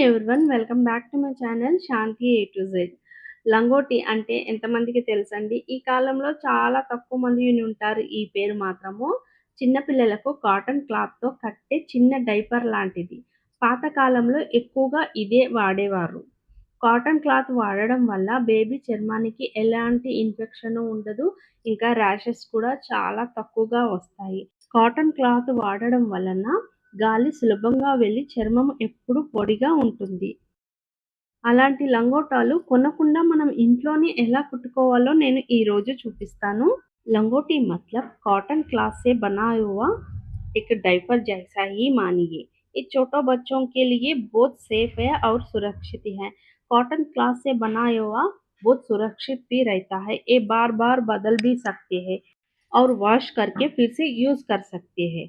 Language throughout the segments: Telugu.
Everyone, welcome back to my channel Shanti A to Z. లంగోటి అంటే ఎంతమందికి తెలుసండి? ఈ కాలంలో చాలా తక్కువ మంది విని ఉంటారు ఈ పేరు మాత్రము. చిన్న పిల్లలకు కాటన్ క్లాత్‌తో కట్టే చిన్న డైపర్ లాంటిది. పాత కాలంలో ఎక్కువగా ఇదే వాడేవారు. కాటన్ క్లాత్ వాడడం వల్ల బేబీ చర్మానికి ఎలాంటి ఇన్ఫెక్షను ఉండదు. ఇంకా ర్యాషెస్ కూడా చాలా తక్కువగా వస్తాయి. కాటన్ క్లాత్ వాడడం వలన గాలి సులభంగా వెళ్లి చర్మం ఎప్పుడూ పొడిగా ఉంటుంది. అలాంటి లంగోటాలు కొనకుండా మనం ఇంట్లోనే ఎలా కుట్టుకోవాలో నేను ఈరోజు చూపిస్తాను. लंगोटी मतलब कॉटन क्लॉथ से बना हुआ एक डायपर जैसा ही मानिए. ये छोटे बच्चों के लिए बहुत सेफ है और सुरक्षित है. कॉटन क्लॉथ से बना हुआ बहुत सुरक्षित भी रहता है. ये बार बार बदल भी सकते हैं और वॉश करके फिर से यूज कर सकते हैं.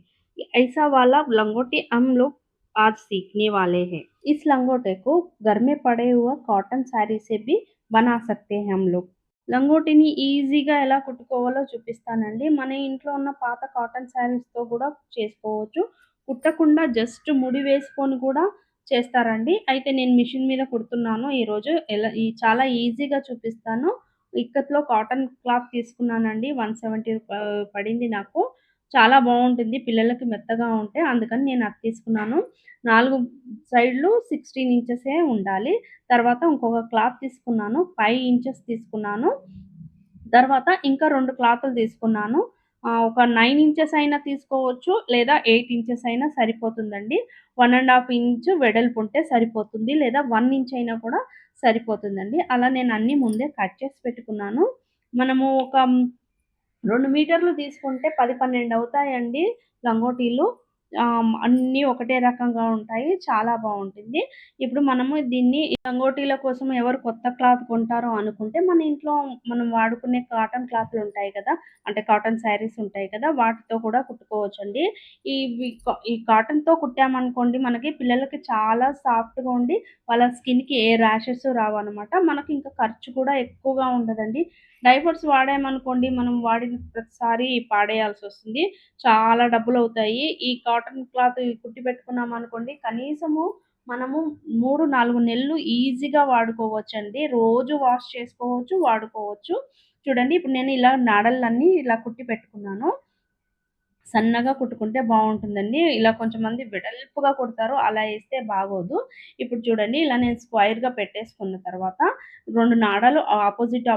ऐसा वाला लंगोटी हम लोग आज सीखने वाले हैं. इस लंगोटे को घर में पड़े हुआ कॉटन साड़ी से भी बना सकते हैं हम लोग. లంగోటిని ఈజీగా ఎలా కుట్టుకోవాలో చూపిస్తానండి. మన ఇంట్లో ఉన్న పాత కాటన్ శారీస్‌తో గూడా చేసుకోవచ్చు. కుట్టకుండా జస్ట్ ముడి వేసుకొని కూడా చేస్తారండి. అయితే నేను మిషన్ మీద కుడుతున్నాను ఈరోజు. చాలా ఈజీగా చూపిస్తాను. ఇక్కత్‌లో కాటన్ క్లాత్ తీసుకున్నానండి. 170 పడింది నాకు. చాలా బావుంటుంది. పిల్లలకి మెత్తగా ఉంటే అందుకని నేను అది తీసుకున్నాను. 4 సైడ్‌లు 16 ఇంచెసే ఉండాలి. తర్వాత ఇంకొక క్లాత్ తీసుకున్నాను. 5 ఇంచెస్ తీసుకున్నాను. తర్వాత ఇంకా 2 క్లాతులు తీసుకున్నాను. ఒక 9 ఇంచెస్ అయినా తీసుకోవచ్చు. లేదా 8 ఇంచెస్ అయినా సరిపోతుందండి. 1 ½ ఇంచ్ వెడల్పు ఉంటే సరిపోతుంది. లేదా 1 ఇంచ్ అయినా కూడా సరిపోతుందండి. అలా నేను అన్నీ ముందే కట్ చేసి పెట్టుకున్నాను. మనము ఒక 2 మీటర్లు తీసుకుంటే 10, 12 అవుతాయండి లంగోటీలు. అన్నీ ఒకటే రకంగా ఉంటాయి. చాలా బావుంటుంది. ఇప్పుడు మనము దీన్ని లంగోటీల కోసం ఎవరు కొత్త క్లాత్ కొంటారో అనుకుంటే, మన ఇంట్లో మనం వాడుకునే కాటన్ క్లాతులుంటాయి కదా! అంటే కాటన్ శారీస్ ఉంటాయి కదా! వాటితో కూడా కుట్టుకోవచ్చండి. ఈ కాటన్‌తో కుట్టామనుకోండి మనకి పిల్లలకి చాలా సాఫ్ట్‌గా ఉండి వాళ్ళ స్కిన్‌కి ఏ ర్యాషెస్ రావన్నమాట. మనకి ఇంకా ఖర్చు కూడా ఎక్కువగా ఉండదండి. డైపర్స్ వాడామనుకోండి మనం వాడిన ప్రతిసారి పాడేయాల్సొస్తుంది. చాలా డబ్బులవుతాయి. ఈ కాటన్ క్లాత్ కుట్టి పెట్టుకున్నామనుకోండి కనీసము మనము 3, 4 నెలలు ఈజీగా వాడుకోవచ్చండి. రోజు వాష్ చేసుకోవచ్చు, వాడుకోవచ్చు. చూడండి ఇప్పుడు నేను ఇలా నాడలన్నీ ఇలా కుట్టి పెట్టుకున్నాను. సన్నగా కుట్టుకుంటే బావుంటుందండి. ఇలా కొంచెంమంది వెడల్పుగా కుడతారు. అలా ఏస్తే బాగోదు. ఇప్పుడు చూడండి ఇలా నేను స్క్వేర్‌గా పెట్టేసుకున్న తర్వాత 2 నాడాలు అపోజిట్‌గా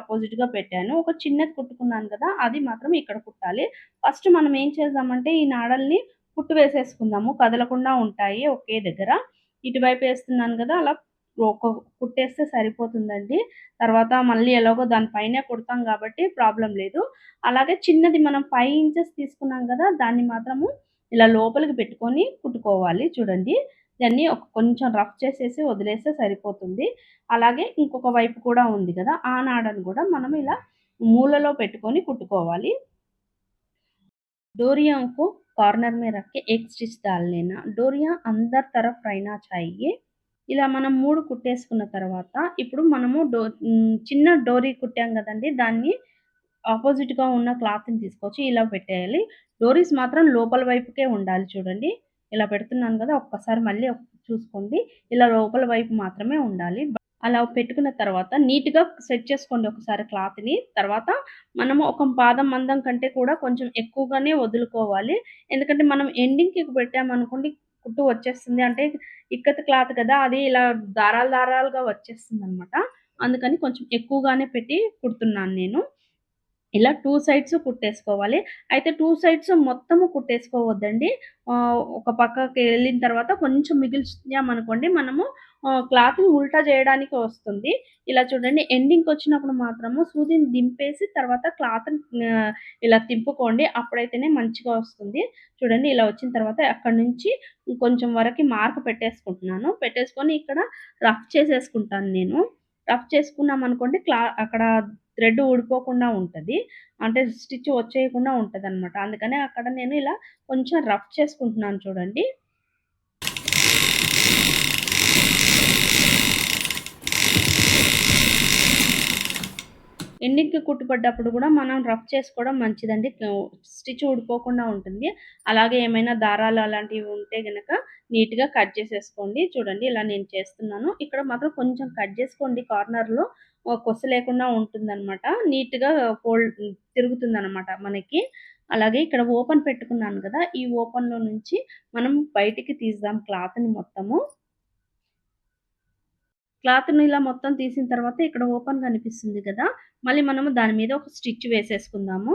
పెట్టాను. ఒక చిన్నది కుట్టుకున్నాను కదా! అది మాత్రం ఇక్కడ కుట్టాలి. ఫస్ట్ మనం ఏం చేద్దామంటే ఈ నాడల్ని కుట్టు వేసేసుకుందాము. కదలకుండా ఉంటాయి ఒకే దగ్గర. ఇటువైపు ఏస్తున్నాను కదా! అలా ఒక కుట్టేస్తే సరిపోతుందండి. తర్వాత మళ్ళీ ఎలాగో దాని పైనే కుడతాం కాబట్టి ప్రాబ్లమ్ లేదు. అలాగే చిన్నది మనం 5 ఇంచెస్ తీసుకున్నాం గదా! దాన్ని మాత్రము ఇలా లోపలికి పెట్టుకొని కుట్టుకోవాలి చూడండి. దాన్ని కొంచెం రఫ్ చేసేసి వదిలేస్తే సరిపోతుంది. అలాగే ఇంకొక వైపు కూడా ఉంది గదా! ఆ నాడను గూడా మనం ఇలా మూలలో పెట్టుకొని కుట్టుకోవాలి. डोरियों को कॉर्नर में रख के एक स्टिच डाल लेना. डोरियाँ अंदर तरफ रहना चाहिए. ఇలా మనం 3 కుట్టేసుకున్న తర్వాత ఇప్పుడు మనము చిన్న డోరీ కుట్టాం గదండీ! దాన్ని అపోజిట్‌గా ఉన్న క్లాత్‌ని తీసుకొచ్చి ఇలా పెట్టేయాలి. డోరీస్ మాత్రం లోపల వైపుకే ఉండాలి చూడండి. ఇలా పెడుతున్నాను గదా! ఒక్కసారి మళ్ళీ చూసుకోండి. ఇలా లోపల వైపు మాత్రమే ఉండాలి. అలా పెట్టుకున్న తర్వాత నీట్‌గా సెట్ చేసుకోండి ఒకసారి క్లాత్‌ని. తర్వాత మనము ఒక పాదం మందం కంటే కూడా కొంచెం ఎక్కువగానే వదులుకోవాలి. ఎందుకంటే మనం ఎండింగ్‌కి పెట్టామనుకోండి కుట్టు వచ్చేస్తుంది. అంటే ఇక్కత్ క్లాత్ కదా! అది ఇలా దారాలుగా వచ్చేస్తుందనమాట. అందుకని కొంచెం ఎక్కువగానే పెట్టి కుడుతున్నాను నేను. ఇలా 2 సైడ్స్ కుట్టేసుకోవాలి. అయితే 2 సైడ్స్ మొత్తము కుట్టేసుకోవద్దండి. ఒక పక్కకెళ్ళిన తర్వాత కొంచెం మిగిల్చామనుకోండి మనము క్లాత్‌ని ఉల్టా చేయడానికి వస్తుంది. ఇలా చూడండి ఎండింగ్‌కొచ్చినప్పుడు మాత్రము సూదిని దింపేసి తర్వాత క్లాత్‌ని ఇలా తిప్పుకోండి. అప్పుడైతేనే మంచిగా వస్తుంది. చూడండి ఇలా వచ్చిన తర్వాత అక్కడి నుంచి కొంచెం వరకి మార్క్ పెట్టేసుకుంటున్నాను. పెట్టేసుకొని ఇక్కడ రఫ్ చేసేసుకుంటాను నేను. రఫ్ చేసుకున్నామనుకోండి అక్కడ థ్రెడ్ ఊడిపోకుండా ఉంటది. అంటే స్టిచ్ వచ్చేయకుండా ఉంటదనమాట. అందుకనే అక్కడ నేను ఇలా కొంచెం రఫ్ చేసుకుంటున్నాను చూడండి. ఎండింగ్‌కి కుట్టుపడ్డప్పుడు గూడా మనం రఫ్ చేసుకోవడం మంచిదండి. స్టిచ్ ఊడిపోకుండా ఉంటుంది. అలాగే ఏమైనా దారాలు అలాంటివి ఉంటే గనక నీట్‌గా కట్ చేసేసుకోండి. చూడండి ఇలా నేను చేస్తున్నాను. ఇక్కడ మాత్రం కొంచెం కట్ చేసుకోండి కార్నర్‌లో కొస లేకుండా ఉంటుందనమాట. నీట్‌గా తిరుగుతుందనమాట మనకి. అలాగే ఇక్కడ ఓపెన్ పెట్టుకున్నాను గదా! ఈ ఓపెన్‌లో నుంచి మనం బయటికి తీద్దాం క్లాత్‌ని మొత్తము. క్లాత్‌ని ఇలా మొత్తం తీసిన తర్వాత ఇక్కడ ఓపెన్ కనిపిస్తుంది గదా! మళ్ళీ మనము దాని మీద ఒక స్టిచ్ వేసేసుకుందాము.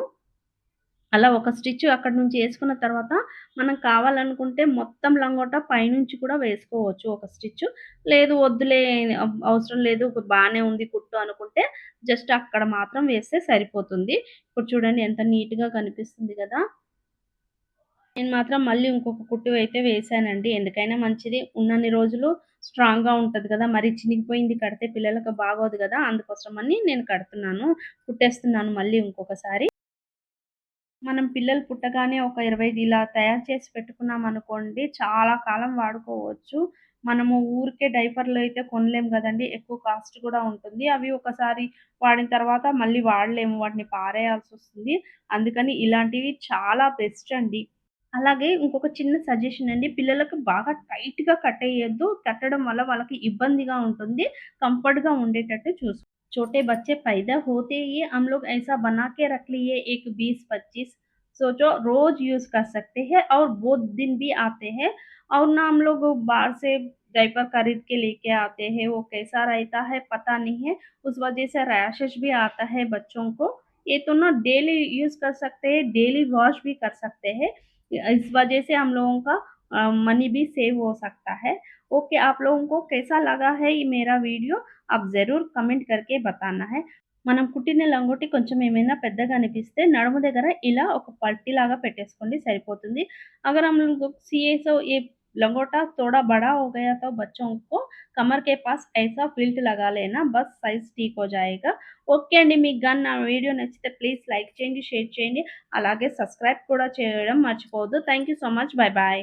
అలా ఒక స్టిచ్ అక్కడి నుంచి యేసుకున్న తర్వాత, మనం కావాలనుకుంటే మొత్తం లంగోట పైనుంచి కూడా వేసుకోవచ్చు ఒక స్టిచ్చు. లేదు వద్దులే అవసరం లేదు బానే ఉంది కుట్టు అనుకుంటే, జస్ట్ అక్కడ మాత్రం వేస్తే సరిపోతుంది. ఇప్పుడు చూడండి ఎంత నీట్‌గా కనిపిస్తుంది గదా! నేను మాత్రం మళ్ళీ ఇంకొక కుట్టు అయితే వేశానండి. ఎందుకైనా మంచిది. ఉన్నన్ని రోజులు స్ట్రాంగ్‌గా ఉంటది గదా! మరి చినిగిపోయింది కడితే పిల్లలకి బాగోదు గదా! అందుకోసమని నేను కడుతున్నాను. కుట్టేస్తున్నాను మళ్ళీ ఇంకొకసారి. మనం పిల్లలు పుట్టగానే ఒక 25 ఇలా తయారు చేసి పెట్టుకున్నామనుకోండి, చాలా కాలం వాడుకోవచ్చు. మనము ఊరికే డైపర్‌లు అయితే కొనలేము గదండీ! ఎక్కువ కాస్ట్ కూడా ఉంటుంది. అవి ఒకసారి వాడిన తర్వాత మళ్ళీ వాడలేము. వాటిని పారేయాల్సొస్తుంది. అందుకని ఇలాంటివి చాలా బెస్ట్ అండి. అలాగే ఇంకొక చిన్న సజెషన్ అండి. పిల్లలకు బాగా టైట్‌గా కట్టేయొద్దు. కట్టడం వల్ల వాళ్ళకి ఇబ్బందిగా ఉంటుంది. కంఫర్ట్‌గా ఉండేటట్టు छोटे बच्चे पैदा होते ही हम लोग ऐसा बना के रख लिए एक 20-25 सोचो रोज यूज कर सकते हैं और वो दिन भी आते हैं और ना हम लोग बाहर से डायपर खरीद के लेके आते हैं वो कैसा रहता है पता नहीं है उस वजह से रैशेस भी आता है बच्चों को ये तो ना डेली यूज कर सकते हैं डेली वॉश भी कर सकते हैं इस वजह से हम लोगों का मनी भी सेव हो सकता है ओके आप लोगों को कैसा लगा है ये मेरा वीडियो आप ज़रूर कमेंट करके बताना है। మనం కుట్టిన లంగోటి కొంచెం ఏమైనా పెద్దగా అనిపిస్తే నడుము దగ్గర ఇలా ఒక పట్టీలాగా పెట్టేసుకోండి సరిపోతుంది। अगर हम लोग सिए तो ये लंगोटा थोड़ा बड़ा हो गया तो बच्चों को कमर के पास ऐसा फिल्ट लगा लेना बस సైజ్ ठीक हो जाएगा। ఓకే అండి మీకు గాని నా వీడియో నచ్చితే ప్లీజ్ లైక్ చేయండి, షేర్ చేయండి. అలాగే సబ్స్క్రైబ్ కూడా చేయడం మర్చిపోవద్దు. Thank you so much. By by.